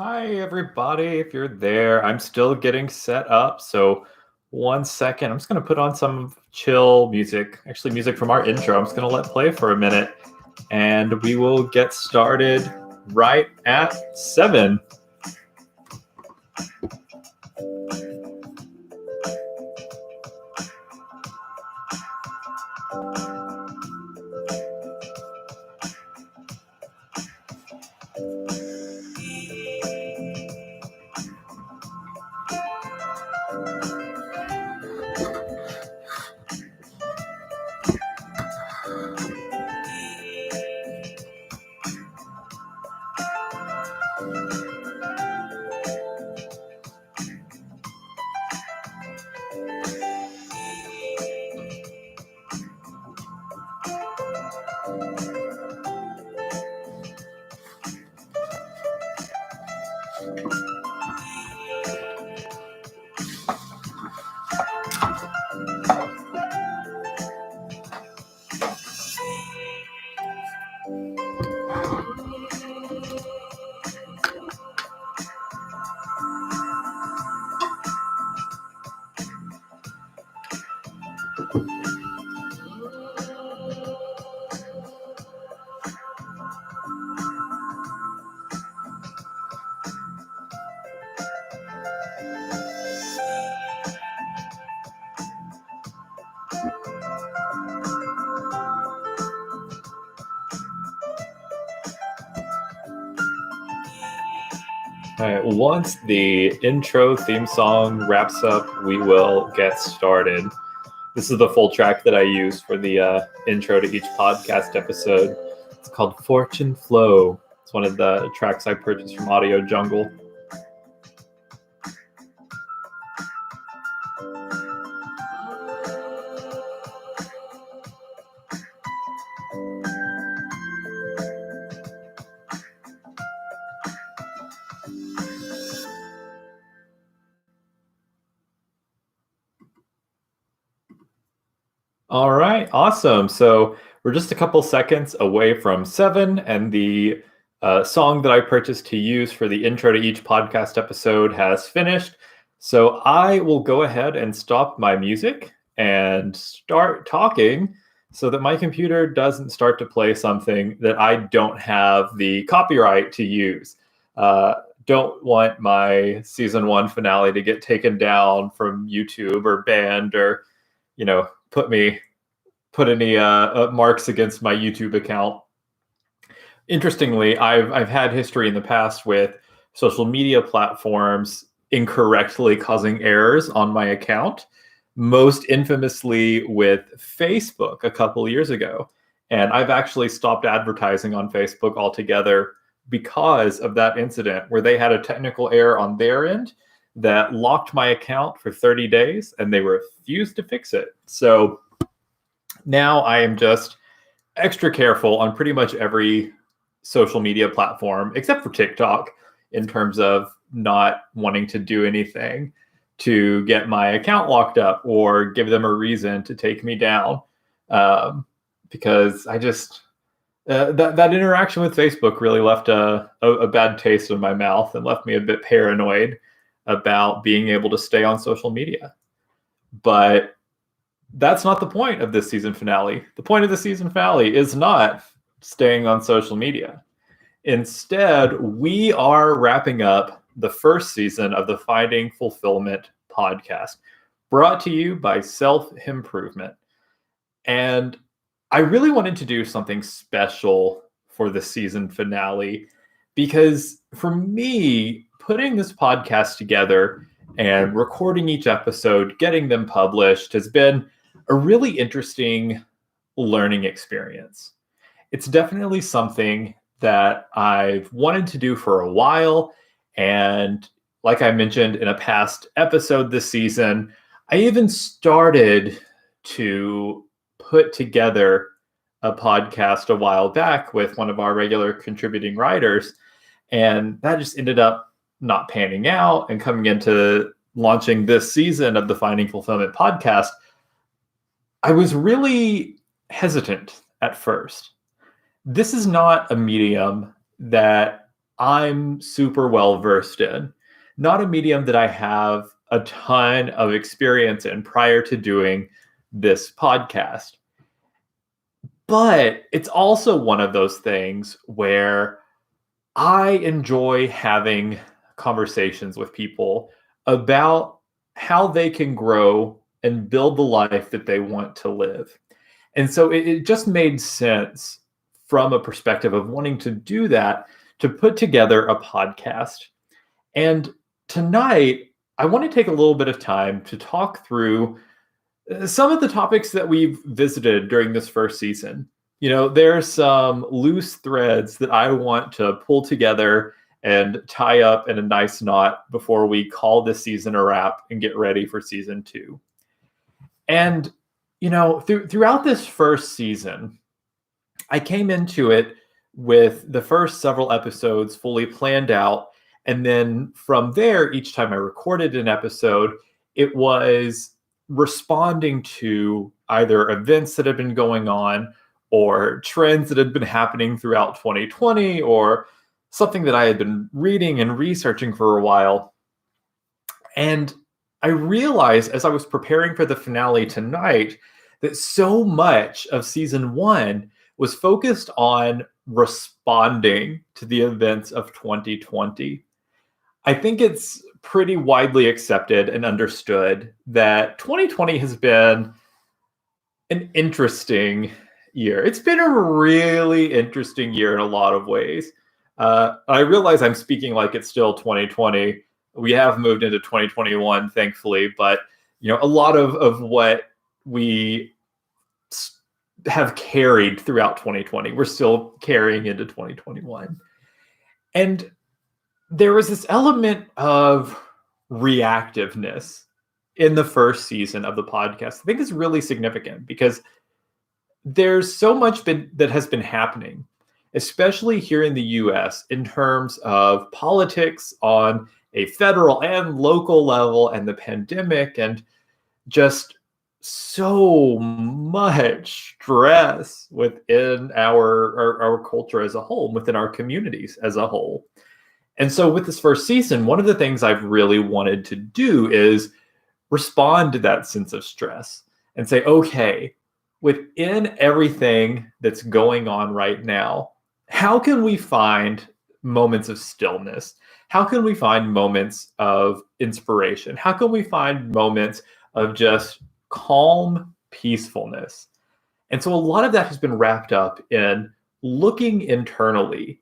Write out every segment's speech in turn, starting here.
Hi, everybody. If you're there, I'm still getting set up. So, 1 second. I'm just going to put on some chill music, actually, music from our intro. I'm just going to let play for a minute and we will get started right at 7. All right, once the intro theme song wraps up, we will get started. This is the full track that I use for the intro to each podcast episode. It's called Fortune Flow. It's one of the tracks I purchased from Audio Jungle. All right, awesome. So we're just a couple seconds away from 7, and the song that I purchased to use for the intro to each podcast episode has finished. So I will go ahead and stop my music and start talking so that my computer doesn't start to play something that I don't have the copyright to use. Don't want my season 1 finale to get taken down from YouTube or banned or, put any marks against my YouTube account. Interestingly, I've had history in the past with social media platforms incorrectly causing errors on my account, most infamously with Facebook a couple years ago. And I've actually stopped advertising on Facebook altogether because of that incident where they had a technical error on their end that locked my account for 30 days and they refused to fix it. So now I am just extra careful on pretty much every social media platform, except for TikTok, in terms of not wanting to do anything to get my account locked up or give them a reason to take me down. Because I just, that interaction with Facebook really left a bad taste in my mouth and left me a bit paranoid about being able to stay on social media. But that's not the point of this season finale. The point of the season finale is not staying on social media. Instead, we are wrapping up the first season of the Finding Fulfillment podcast, brought to you by Self Improvement. And I really wanted to do something special for the season finale because for me, putting this podcast together and recording each episode, getting them published has been a really interesting learning experience. It's definitely something that I've wanted to do for a while. And like I mentioned in a past episode this season, I even started to put together a podcast a while back with one of our regular contributing writers. And that just ended up not panning out. And coming into launching this season of the Finding Fulfillment podcast, I was really hesitant at first. This is not a medium that I'm super well versed in. Not a medium that I have a ton of experience in prior to doing this podcast. But it's also one of those things where I enjoy having conversations with people about how they can grow and build the life that they want to live. And so it just made sense from a perspective of wanting to do that to put together a podcast. And tonight, I want to take a little bit of time to talk through some of the topics that we've visited during this first season. There's some loose threads that I want to pull together and tie up in a nice knot before we call this season a wrap and get ready for season 2. And, throughout this first season, I came into it with the first several episodes fully planned out. And then from there, each time I recorded an episode, it was responding to either events that had been going on or trends that had been happening throughout 2020 or something that I had been reading and researching for a while. And I realized as I was preparing for the finale tonight that so much of season 1 was focused on responding to the events of 2020. I think it's pretty widely accepted and understood that 2020 has been an interesting year. It's been a really interesting year in a lot of ways. I realize I'm speaking like it's still 2020. We have moved into 2021, thankfully, but a lot of what we have carried throughout 2020, we're still carrying into 2021. And there was this element of reactiveness in the first season of the podcast. I think is really significant because there's so much that has been happening, especially here in the US, in terms of politics on a federal and local level and the pandemic and just so much stress within our culture as a whole, within our communities as a whole. And so with this first season, one of the things I've really wanted to do is respond to that sense of stress and say, okay, within everything that's going on right now, how can we find moments of stillness? How can we find moments of inspiration? How can we find moments of just calm peacefulness? And so a lot of that has been wrapped up in looking internally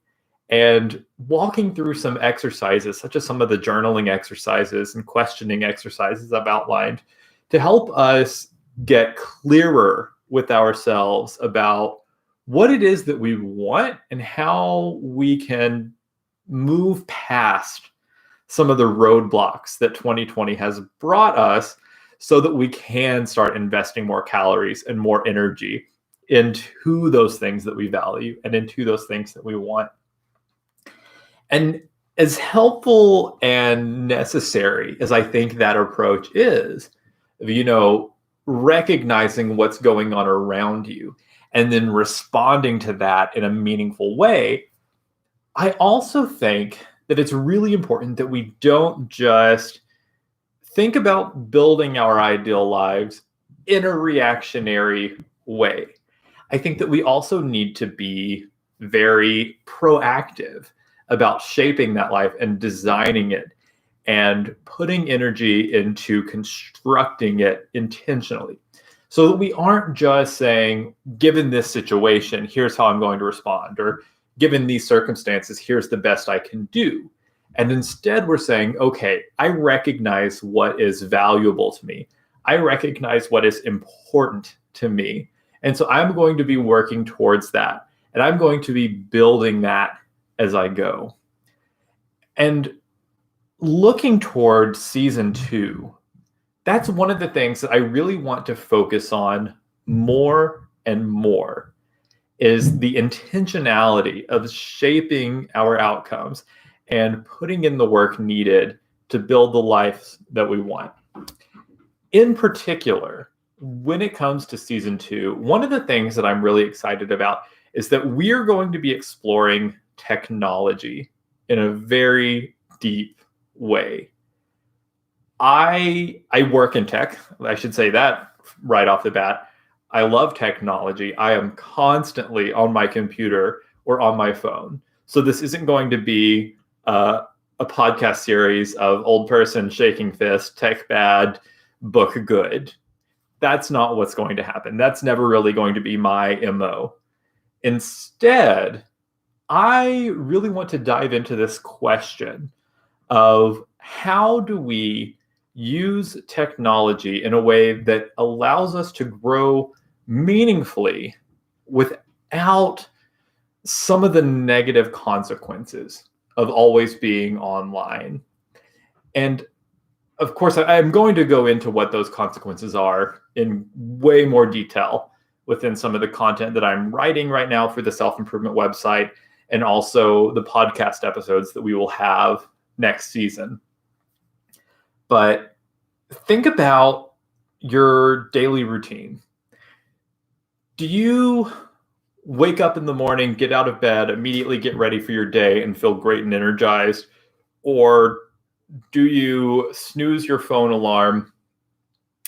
and walking through some exercises, such as some of the journaling exercises and questioning exercises I've outlined, to help us get clearer with ourselves about what it is that we want and how we can move past some of the roadblocks that 2020 has brought us so that we can start investing more calories and more energy into those things that we value and into those things that we want. And as helpful and necessary as I think that approach is, recognizing what's going on around you and then responding to that in a meaningful way, I also think that it's really important that we don't just think about building our ideal lives in a reactionary way. I think that we also need to be very proactive about shaping that life and designing it and putting energy into constructing it intentionally, so that we aren't just saying, given this situation, here's how I'm going to respond, or given these circumstances, here's the best I can do. And instead we're saying, okay, I recognize what is valuable to me. I recognize what is important to me. And so I'm going to be working towards that. And I'm going to be building that as I go. And looking toward season 2, that's one of the things that I really want to focus on more and more, is the intentionality of shaping our outcomes and putting in the work needed to build the life that we want. In particular, when it comes to season 2, one of the things that I'm really excited about is that we're going to be exploring technology in a very deep way. I work in tech. I should say that right off the bat. I love technology. I am constantly on my computer or on my phone. So this isn't going to be a podcast series of old person shaking fist, tech bad, book good. That's not what's going to happen. That's never really going to be my MO. Instead, I really want to dive into this question of how do we use technology in a way that allows us to grow meaningfully without some of the negative consequences of always being online. And of course, I'm going to go into what those consequences are in way more detail within some of the content that I'm writing right now for the self-improvement website, and also the podcast episodes that we will have next season. But think about your daily routine. Do you wake up in the morning, get out of bed, immediately get ready for your day and feel great and energized? Or do you snooze your phone alarm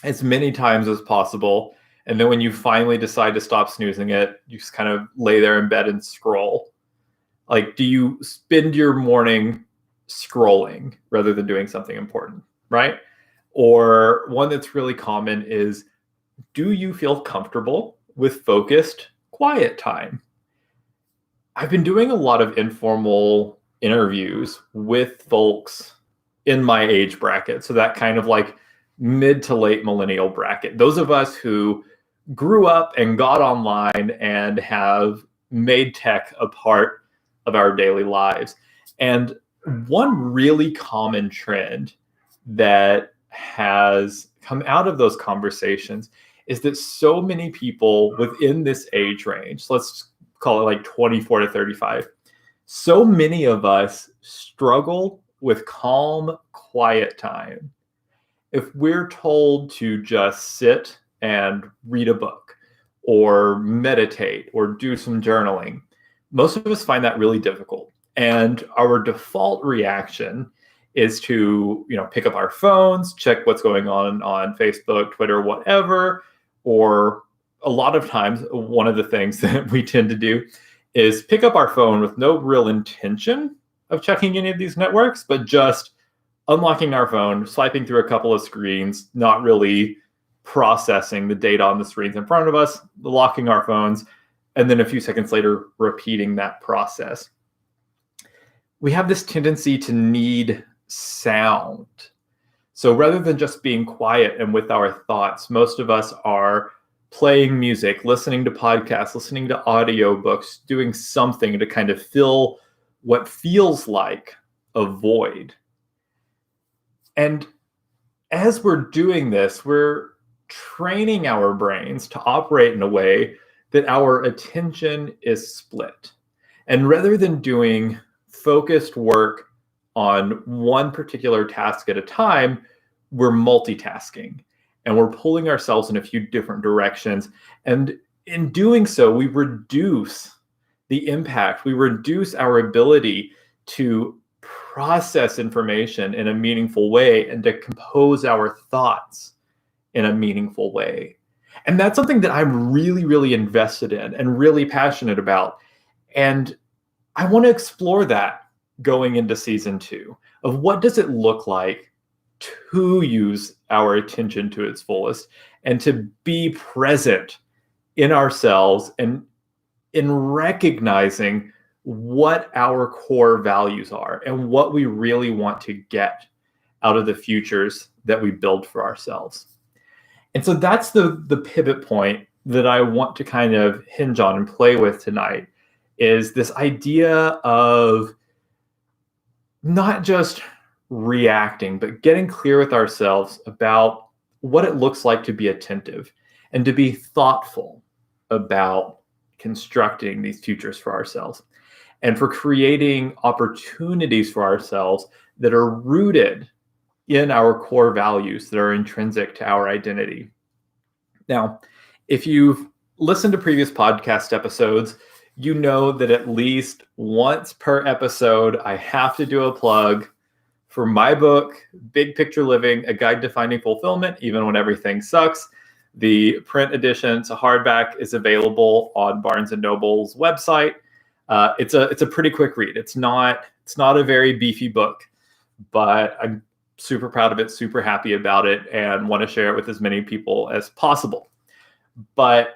as many times as possible, and then when you finally decide to stop snoozing it, you just kind of lay there in bed and scroll? Like, do you spend your morning scrolling rather than doing something important, right? Or one that's really common is, do you feel comfortable with focused, quiet time? I've been doing a lot of informal interviews with folks in my age bracket. So that kind of like mid to late millennial bracket. Those of us who grew up and got online and have made tech a part of our daily lives. And one really common trend that has come out of those conversations is that so many people within this age range, let's call it like 24 to 35, so many of us struggle with calm, quiet time. If we're told to just sit and read a book or meditate or do some journaling, most of us find that really difficult. And our default reaction is to, pick up our phones, check what's going on Facebook, Twitter, whatever. Or a lot of times, one of the things that we tend to do is pick up our phone with no real intention of checking any of these networks, but just unlocking our phone, swiping through a couple of screens, not really processing the data on the screens in front of us, locking our phones, and then a few seconds later, repeating that process. We have this tendency to need sound. So rather than just being quiet and with our thoughts, most of us are playing music, listening to podcasts, listening to audiobooks, doing something to kind of fill what feels like a void. And as we're doing this, we're training our brains to operate in a way that our attention is split. And rather than doing focused work on one particular task at a time, we're multitasking and we're pulling ourselves in a few different directions. And in doing so, we reduce the impact. We reduce our ability to process information in a meaningful way and to compose our thoughts in a meaningful way. And that's something that I'm really, really invested in and really passionate about. And I want to explore that going into season 2 of what does it look like to use our attention to its fullest and to be present in ourselves and in recognizing what our core values are and what we really want to get out of the futures that we build for ourselves. And so that's the pivot point that I want to kind of hinge on and play with tonight, is this idea of not just reacting, but getting clear with ourselves about what it looks like to be attentive and to be thoughtful about constructing these futures for ourselves and for creating opportunities for ourselves that are rooted in our core values that are intrinsic to our identity. Now, if you've listened to previous podcast episodes, you know that at least once per episode, I have to do a plug for my book, Big Picture Living, A Guide to Finding Fulfillment, Even When Everything Sucks. The print edition to hardback is available on Barnes & Noble's website. It's a pretty quick read. It's not a very beefy book, but I'm super proud of it, super happy about it, and want to share it with as many people as possible. But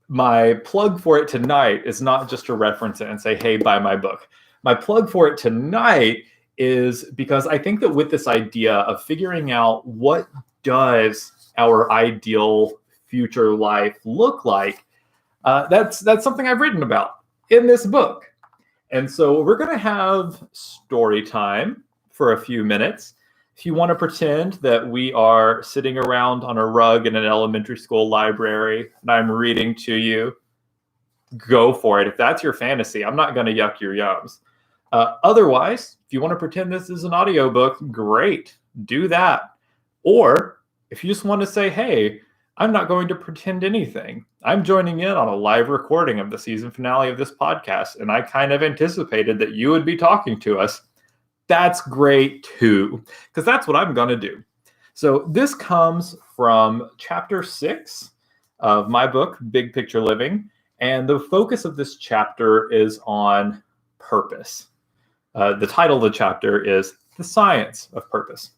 my plug for it tonight is not just to reference it and say, hey, buy my book. My plug for it tonight is because I think that with this idea of figuring out what does our ideal future life look like, that's something I've written about in this book. And so we're going to have story time for a few minutes. If you want to pretend that we are sitting around on a rug in an elementary school library and I'm reading to you, go for it. If that's your fantasy, I'm not going to yuck your yums. Otherwise, if you want to pretend this is an audiobook, great, do that. Or if you just want to say, hey, I'm not going to pretend anything. I'm joining in on a live recording of the season finale of this podcast, and I kind of anticipated that you would be talking to us. That's great too, because that's what I'm going to do. So this comes from chapter 6 of my book, Big Picture Living, and the focus of this chapter is on purpose. The title of the chapter is The Science of Purpose.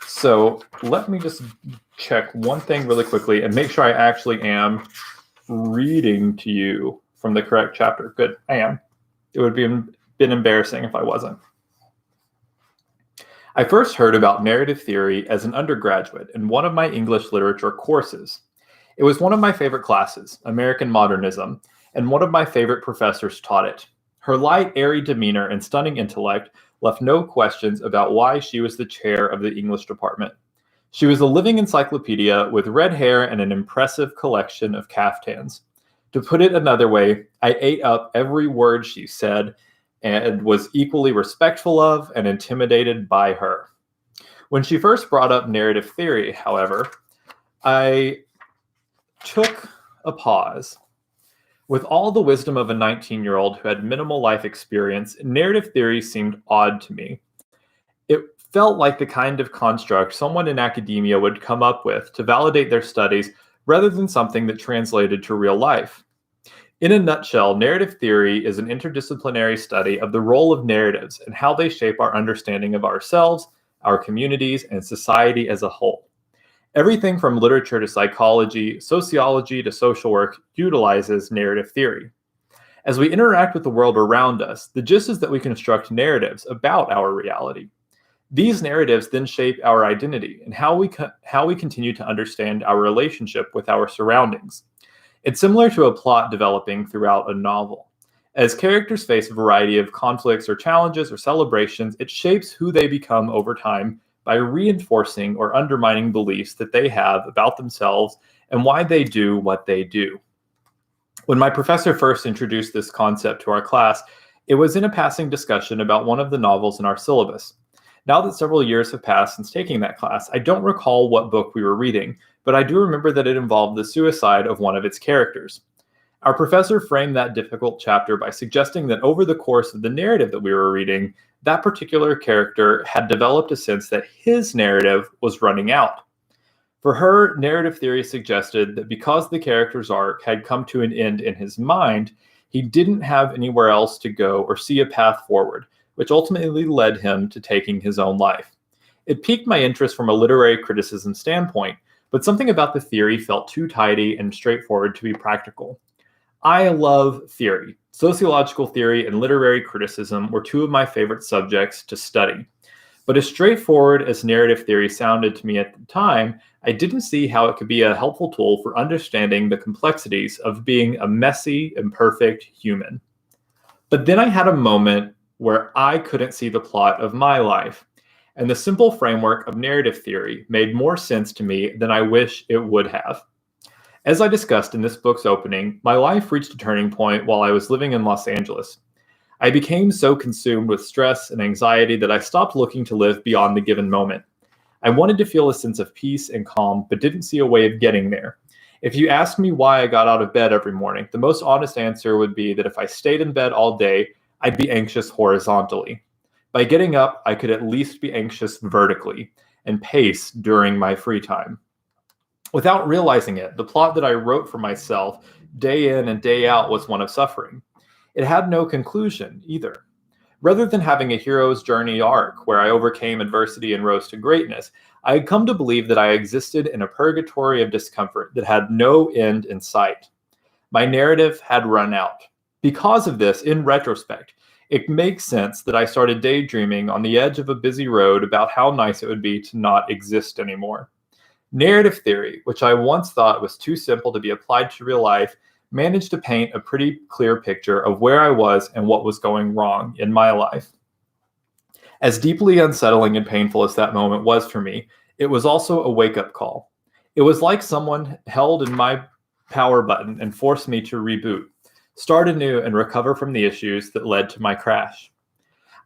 So let me just check one thing really quickly and make sure I actually am reading to you from the correct chapter. Good, I am. It would have been embarrassing if I wasn't. I first heard about narrative theory as an undergraduate in one of my English literature courses. It was one of my favorite classes, American Modernism, and one of my favorite professors taught it. Her light, airy demeanor and stunning intellect left no questions about why she was the chair of the English department. She was a living encyclopedia with red hair and an impressive collection of caftans. To put it another way, I ate up every word she said and was equally respectful of and intimidated by her. When she first brought up narrative theory, however, I took a pause. With all the wisdom of a 19-year-old who had minimal life experience, narrative theory seemed odd to me. It felt like the kind of construct someone in academia would come up with to validate their studies rather than something that translated to real life. In a nutshell, narrative theory is an interdisciplinary study of the role of narratives and how they shape our understanding of ourselves, our communities, and society as a whole. Everything from literature to psychology, sociology to social work utilizes narrative theory. As we interact with the world around us, the gist is that we construct narratives about our reality. These narratives then shape our identity and how we continue to understand our relationship with our surroundings. It's similar to a plot developing throughout a novel. As characters face a variety of conflicts or challenges or celebrations, it shapes who they become over time by reinforcing or undermining beliefs that they have about themselves and why they do what they do. When my professor first introduced this concept to our class, it was in a passing discussion about one of the novels in our syllabus. Now that several years have passed since taking that class, I don't recall what book we were reading, but I do remember that it involved the suicide of one of its characters. Our professor framed that difficult chapter by suggesting that over the course of the narrative that we were reading, that particular character had developed a sense that his narrative was running out. For her, narrative theory suggested that because the character's arc had come to an end in his mind, he didn't have anywhere else to go or see a path forward, which ultimately led him to taking his own life. It piqued my interest from a literary criticism standpoint, but something about the theory felt too tidy and straightforward to be practical. I love theory. Sociological theory and literary criticism were two of my favorite subjects to study. But as straightforward as narrative theory sounded to me at the time, I didn't see how it could be a helpful tool for understanding the complexities of being a messy, imperfect human. But then I had a moment where I couldn't see the plot of my life, and the simple framework of narrative theory made more sense to me than I wish it would have. As I discussed in this book's opening, my life reached a turning point while I was living in Los Angeles. I became so consumed with stress and anxiety that I stopped looking to live beyond the given moment. I wanted to feel a sense of peace and calm, but didn't see a way of getting there. If you asked me why I got out of bed every morning, the most honest answer would be that if I stayed in bed all day, I'd be anxious horizontally. By getting up, I could at least be anxious vertically and pace during my free time. Without realizing it, the plot that I wrote for myself day in and day out was one of suffering. It had no conclusion either. Rather than having a hero's journey arc where I overcame adversity and rose to greatness, I had come to believe that I existed in a purgatory of discomfort that had no end in sight. My narrative had run out. Because of this, in retrospect, it makes sense that I started daydreaming on the edge of a busy road about how nice it would be to not exist anymore. Narrative theory, which I once thought was too simple to be applied to real life, managed to paint a pretty clear picture of where I was and what was going wrong in my life. As deeply unsettling and painful as that moment was for me, it was also a wake-up call. It was like someone held in my power button and forced me to reboot, start anew, and recover from the issues that led to my crash.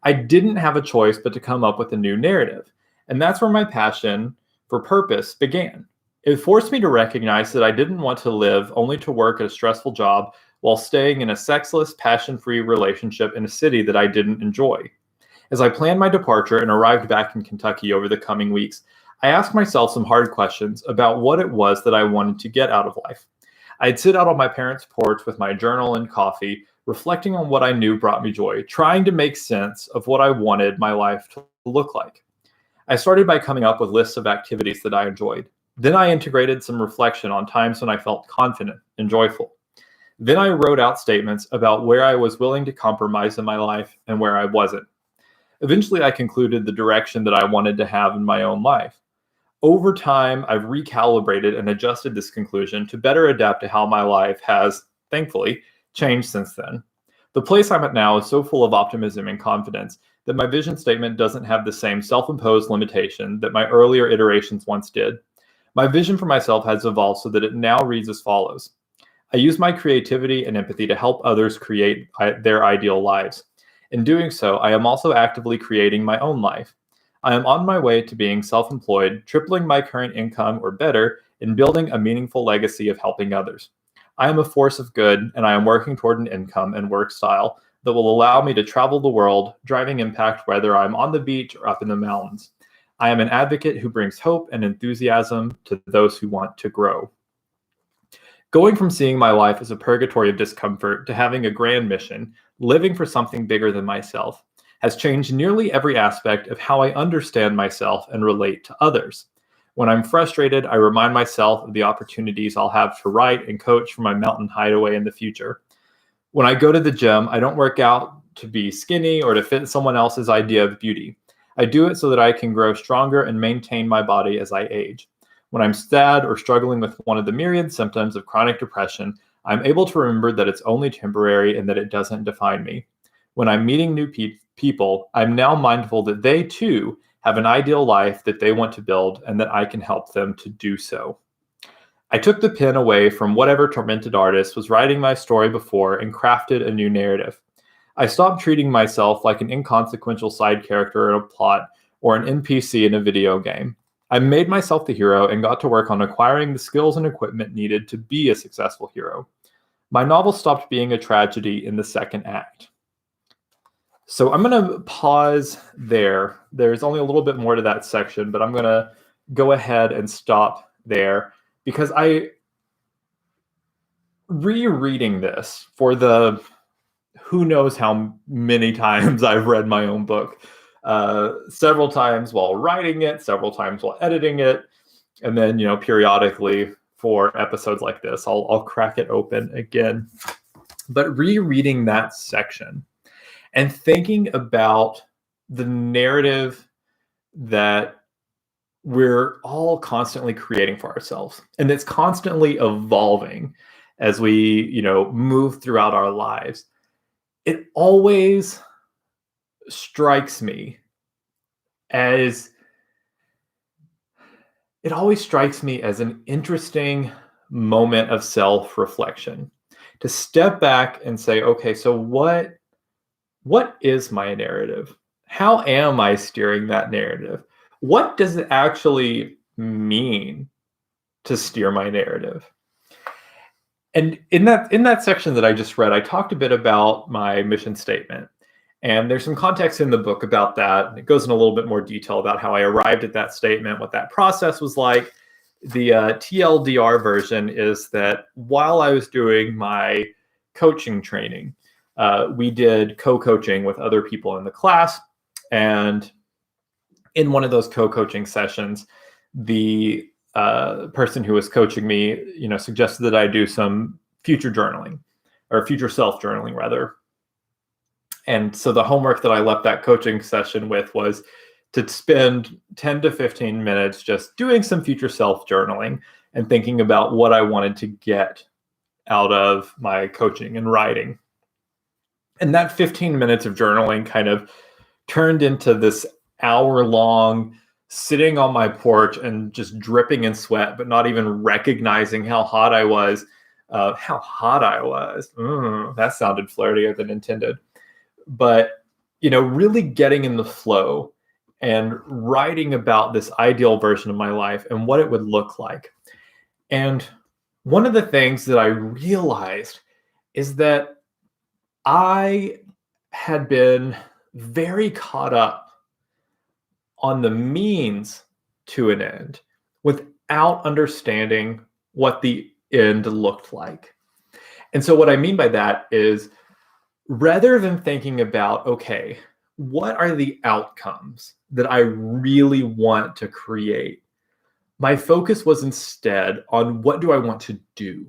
I didn't have a choice but to come up with a new narrative, and that's where my passion for purpose began. It forced me to recognize that I didn't want to live only to work at a stressful job while staying in a sexless, passion-free relationship in a city that I didn't enjoy. As I planned my departure and arrived back in Kentucky over the coming weeks, I asked myself some hard questions about what it was that I wanted to get out of life. I'd sit out on my parents' porch with my journal and coffee, reflecting on what I knew brought me joy, trying to make sense of what I wanted my life to look like. I started by coming up with lists of activities that I enjoyed. Then I integrated some reflection on times when I felt confident and joyful. Then I wrote out statements about where I was willing to compromise in my life and where I wasn't. Eventually, I concluded the direction that I wanted to have in my own life. Over time, I've recalibrated and adjusted this conclusion to better adapt to how my life has, thankfully, changed since then. The place I'm at now is so full of optimism and confidence that my vision statement doesn't have the same self-imposed limitation that my earlier iterations once did. My vision for myself has evolved so that it now reads as follows. I use my creativity and empathy to help others create their ideal lives. In doing so, I am also actively creating my own life. I am on my way to being self-employed, tripling my current income or better, and building a meaningful legacy of helping others. I am a force of good, and I am working toward an income and work style that will allow me to travel the world, driving impact whether I'm on the beach or up in the mountains. I am an advocate who brings hope and enthusiasm to those who want to grow. Going from seeing my life as a purgatory of discomfort to having a grand mission, living for something bigger than myself, has changed nearly every aspect of how I understand myself and relate to others. When I'm frustrated, I remind myself of the opportunities I'll have to write and coach from my mountain hideaway in the future. When I go to the gym, I don't work out to be skinny or to fit someone else's idea of beauty. I do it so that I can grow stronger and maintain my body as I age. When I'm sad or struggling with one of the myriad symptoms of chronic depression, I'm able to remember that it's only temporary and that it doesn't define me. When I'm meeting new people, I'm now mindful that they too have an ideal life that they want to build and that I can help them to do so. I took the pen away from whatever tormented artist was writing my story before and crafted a new narrative. I stopped treating myself like an inconsequential side character in a plot or an NPC in a video game. I made myself the hero and got to work on acquiring the skills and equipment needed to be a successful hero. My novel stopped being a tragedy in the second act. So I'm going to pause there. There's only a little bit more to that section, but I'm going to go ahead and stop there because rereading this for the who knows how many times I've read my own book, several times while writing it, several times while editing it, and then, periodically for episodes like this, I'll crack it open again. But rereading that section and thinking about the narrative that we're all constantly creating for ourselves, and it's constantly evolving as we, move throughout our lives. It always strikes me as an interesting moment of self-reflection to step back and say, okay, so what is my narrative? How am I steering that narrative? What does it actually mean to steer my narrative? And in that section that I just read, I talked a bit about my mission statement. And there's some context in the book about that. And it goes in a little bit more detail about how I arrived at that statement, what that process was like. The TLDR version is that while I was doing my coaching training, we did co-coaching with other people in the class. And in one of those co-coaching sessions, the person who was coaching me, suggested that I do some future journaling, or future self journaling rather. And so the homework that I left that coaching session with was to spend 10 to 15 minutes just doing some future self journaling and thinking about what I wanted to get out of my coaching and writing. And that 15 minutes of journaling kind of turned into this hour-long sitting on my porch and just dripping in sweat, but not even recognizing how hot I was. That sounded flirtier than intended. But, really getting in the flow and writing about this ideal version of my life and what it would look like. And one of the things that I realized is that I had been very caught up on the means to an end without understanding what the end looked like. And so what I mean by that is, rather than thinking about, okay, what are the outcomes that I really want to create, my focus was instead on what do I want to do.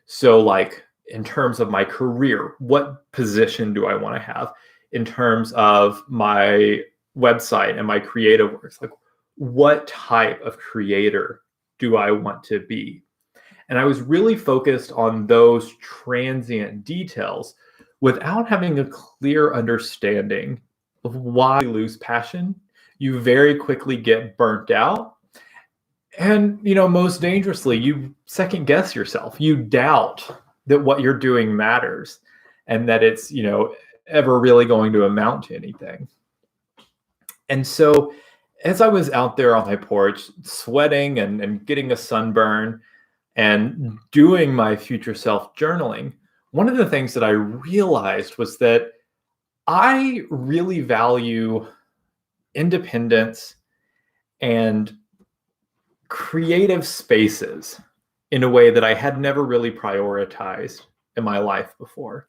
So like in terms of my career, what position do I want to have? In terms of my website and my creative works, like what type of creator do I want to be? And I was really focused on those transient details without having a clear understanding of why you lose passion. You very quickly get burnt out. And, most dangerously, you second guess yourself. You doubt that what you're doing matters and that it's, ever really going to amount to anything. And so as I was out there on my porch, sweating and getting a sunburn and doing my future self journaling, one of the things that I realized was that I really value independence and creative spaces in a way that I had never really prioritized in my life before.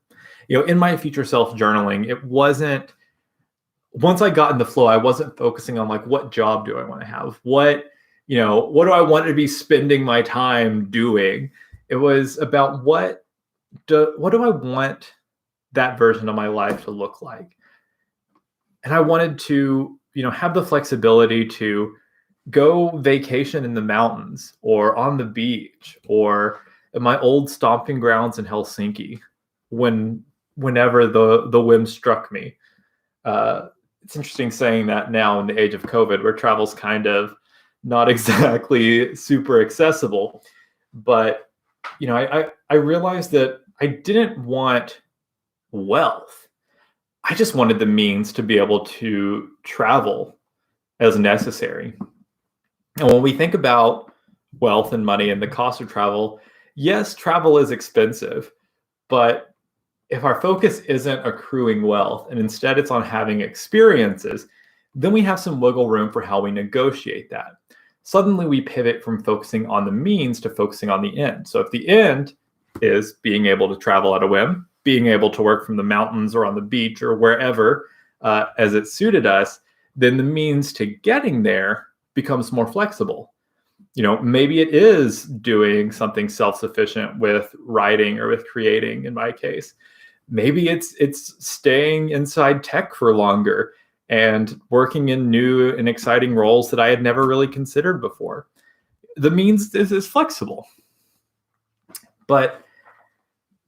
In my future self journaling, it wasn't, once I got in the flow, I wasn't focusing on like, what job do I want to have? What do I want to be spending my time doing? It was about what do I want that version of my life to look like? And I wanted to, have the flexibility to go vacation in the mountains or on the beach or at my old stomping grounds in Helsinki whenever the whim struck me. It's interesting saying that now in the age of COVID, where travel's kind of not exactly super accessible. But, I realized that I didn't want wealth. I just wanted the means to be able to travel as necessary. And when we think about wealth and money and the cost of travel, yes, travel is expensive, but if our focus isn't accruing wealth and instead it's on having experiences, then we have some wiggle room for how we negotiate that. Suddenly we pivot from focusing on the means to focusing on the end. So if the end is being able to travel at a whim, being able to work from the mountains or on the beach or wherever as it suited us, then the means to getting there becomes more flexible. Maybe it is doing something self-sufficient with writing or with creating in my case. Maybe it's staying inside tech for longer and working in new and exciting roles that I had never really considered before. The means is flexible. But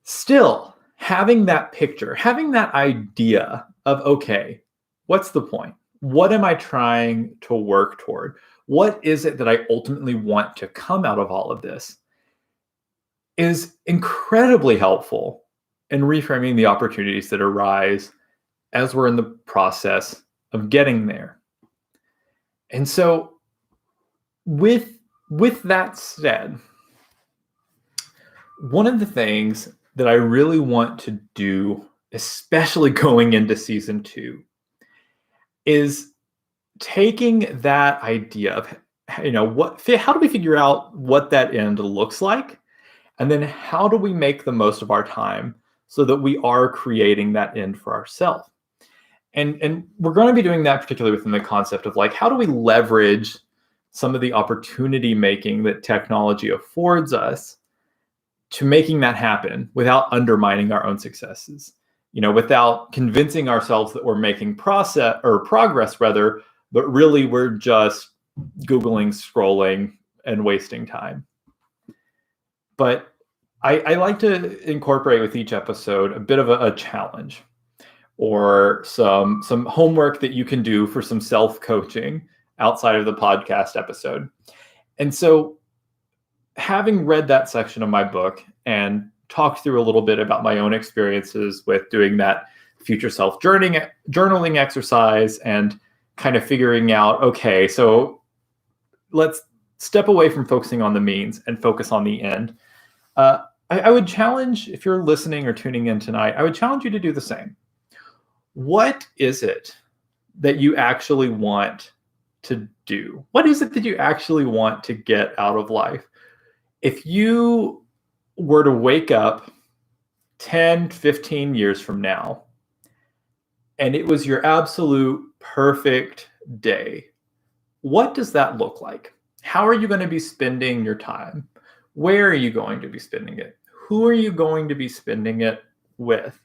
still, having that picture, having that idea of, okay, what's the point? What am I trying to work toward? What is it that I ultimately want to come out of all of this is incredibly helpful in reframing the opportunities that arise as we're in the process of getting there. And so with that said, One of the things that I really want to do, especially going into season 2, is taking that idea of, how do we figure out what that end looks like? And then how do we make the most of our time so that we are creating that end for ourselves? And we're going to be doing that particularly within the concept of like, how do we leverage some of the opportunity making that technology affords us to making that happen without undermining our own successes, without convincing ourselves that we're making progress rather, but really we're just Googling, scrolling, and wasting time. But I like to incorporate with each episode a bit of a challenge or some homework that you can do for some self-coaching outside of the podcast episode. And so having read that section of my book and talked through a little bit about my own experiences with doing that future self journaling exercise and kind of figuring out, okay, so let's step away from focusing on the means and focus on the end. I would challenge, if you're listening or tuning in tonight, I would challenge you to do the same. What is it that you actually want to do? What is it that you actually want to get out of life? If you were to wake up 10, 15 years from now, and it was your absolute perfect day, what does that look like? How are you going to be spending your time? Where are you going to be spending it? Who are you going to be spending it with?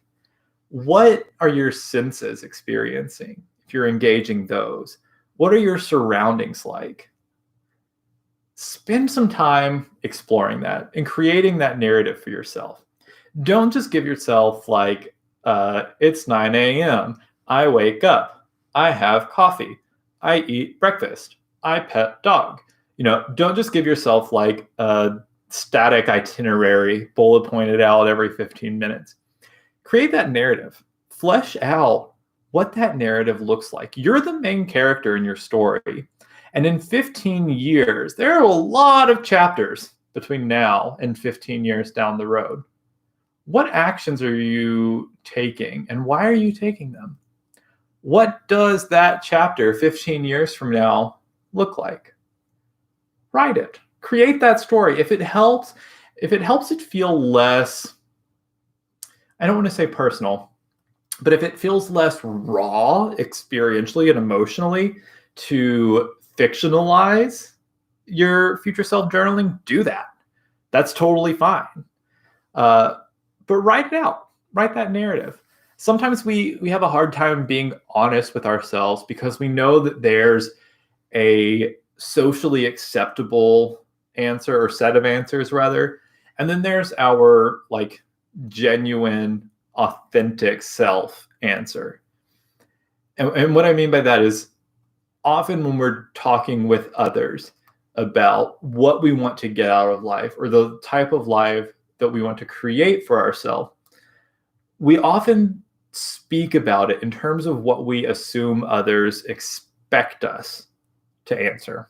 What are your senses experiencing if you're engaging those? What are your surroundings like? Spend some time exploring that and creating that narrative for yourself. Don't just give yourself like, it's 9 a.m. I wake up. I have coffee. I eat breakfast. I pet dog. Don't just give yourself like a static itinerary bullet pointed out every 15 minutes. Create that narrative. Flesh out what that narrative looks like. You're the main character in your story. And in 15 years, there are a lot of chapters between now and 15 years down the road. What actions are you taking and why are you taking them? What does that chapter 15 years from now look like? Write it. Create that story. If it helps it feel less, I don't want to say personal, but if it feels less raw experientially and emotionally to fictionalize your future self journaling, do that. That's totally fine. But write it out. Write that narrative. Sometimes we have a hard time being honest with ourselves because we know that there's a socially acceptable answer or set of answers rather. And then there's our like genuine, authentic self answer. And what I mean by that is often when we're talking with others about what we want to get out of life or the type of life that we want to create for ourselves, we often speak about it in terms of what we assume others expect us to answer.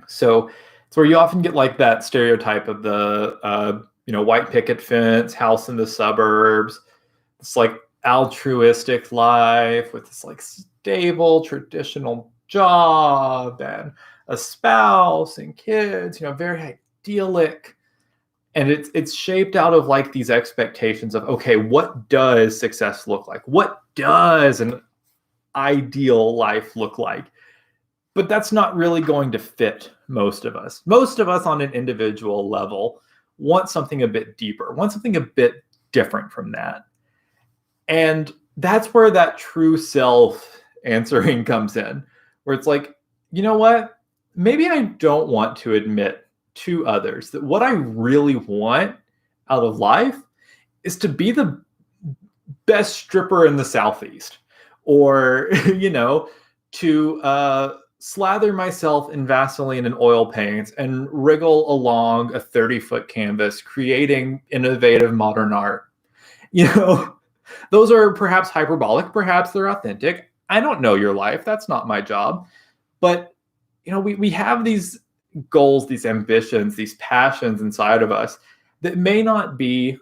So it's where you often get like that stereotype of the white picket fence, house in the suburbs. It's like altruistic life with this like stable traditional job and a spouse and kids, very idyllic. And it's shaped out of like these expectations of, okay, what does success look like? What does an ideal life look like? But that's not really going to fit most of us. Most of us on an individual level want something a bit deeper, want something a bit different from that. And that's where that true self answering comes in, where it's like, you know what? Maybe I don't want to admit to others that what I really want out of life is to be the best stripper in the Southeast, or, to slather myself in Vaseline and oil paints and wriggle along a 30-foot canvas, creating innovative modern art. Those are perhaps hyperbolic, perhaps they're authentic. I don't know your life. That's not my job. But, we have these goals, these ambitions, these passions inside of us. that may not be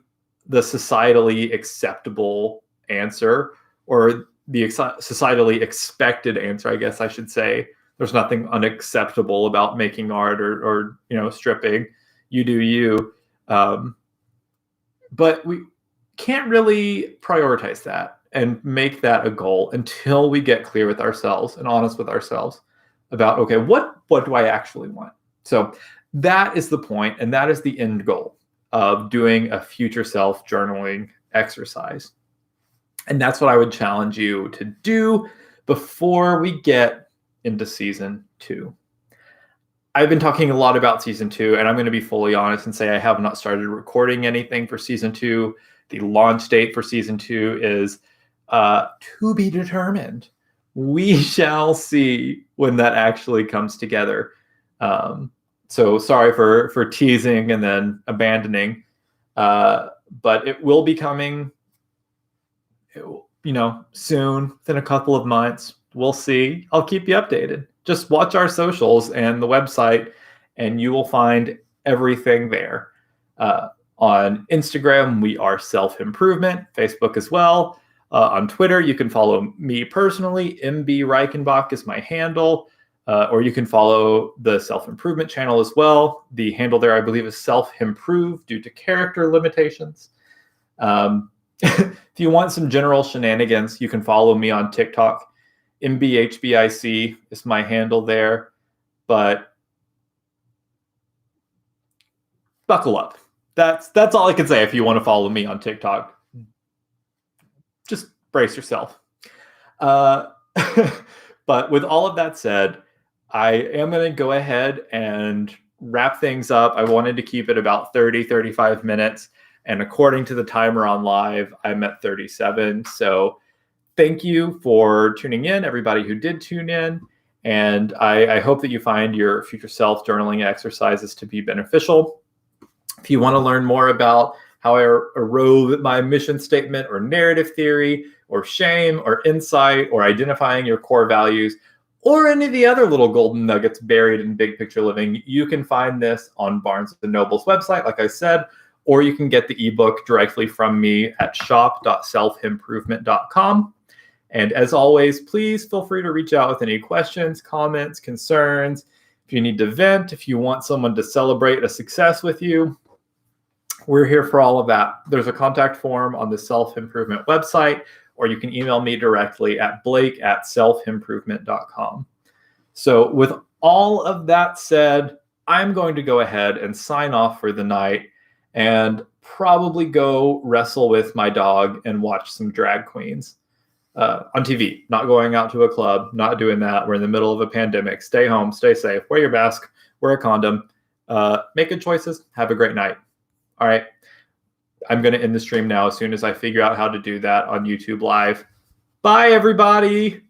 the societally acceptable answer, or the societally expected answer, I guess I should say. There's nothing unacceptable about making art or stripping. You do you. But we can't really prioritize that and make that a goal until we get clear with ourselves and honest with ourselves about, okay, what do I actually want? So that is the point, and that is the end goal of doing a future self journaling exercise. And that's what I would challenge you to do before we get into season 2. I've been talking a lot about season 2, and I'm going to be fully honest and say I have not started recording anything for season 2. The launch date for season 2 is to be determined. We shall see when that actually comes together. So sorry for teasing and then abandoning, but it will be coming, soon, within a couple of months. We'll see. I'll keep you updated. Just watch our socials and the website, and you will find everything there. On Instagram, we are Self Improvement. Facebook as well. On Twitter, you can follow me personally. MB Reichenbach is my handle. Or you can follow the Self Improvement channel as well. The handle there, I believe, is Self Improve due to character limitations. If you want some general shenanigans, you can follow me on TikTok. MBHBIC is my handle there. But buckle up. That's all I can say if you want to follow me on TikTok. Just brace yourself. But with all of that said, I am going to go ahead and wrap things up. I wanted to keep it about 35 minutes. And according to the timer on live, I'm at 37. So thank you for tuning in, everybody who did tune in. And I hope that you find your future self journaling exercises to be beneficial. If you want to learn more about how I arose my mission statement or narrative theory or shame or insight or identifying your core values, or any of the other little golden nuggets buried in Big Picture Living, you can find this on Barnes & Noble's website, like I said, or you can get the ebook directly from me at shop.selfimprovement.com. And as always, please feel free to reach out with any questions, comments, concerns. If you need to vent, if you want someone to celebrate a success with you, we're here for all of that. There's a contact form on the Self Improvement website, or you can email me directly at blake@selfimprovement.com. So with all of that said, I'm going to go ahead and sign off for the night and probably go wrestle with my dog and watch some drag queens on TV. Not going out to a club, not doing that. We're in the middle of a pandemic. Stay home, stay safe, wear your mask, wear a condom, make good choices. Have a great night. All right. I'm going to end the stream now as soon as I figure out how to do that on YouTube Live. Bye, everybody.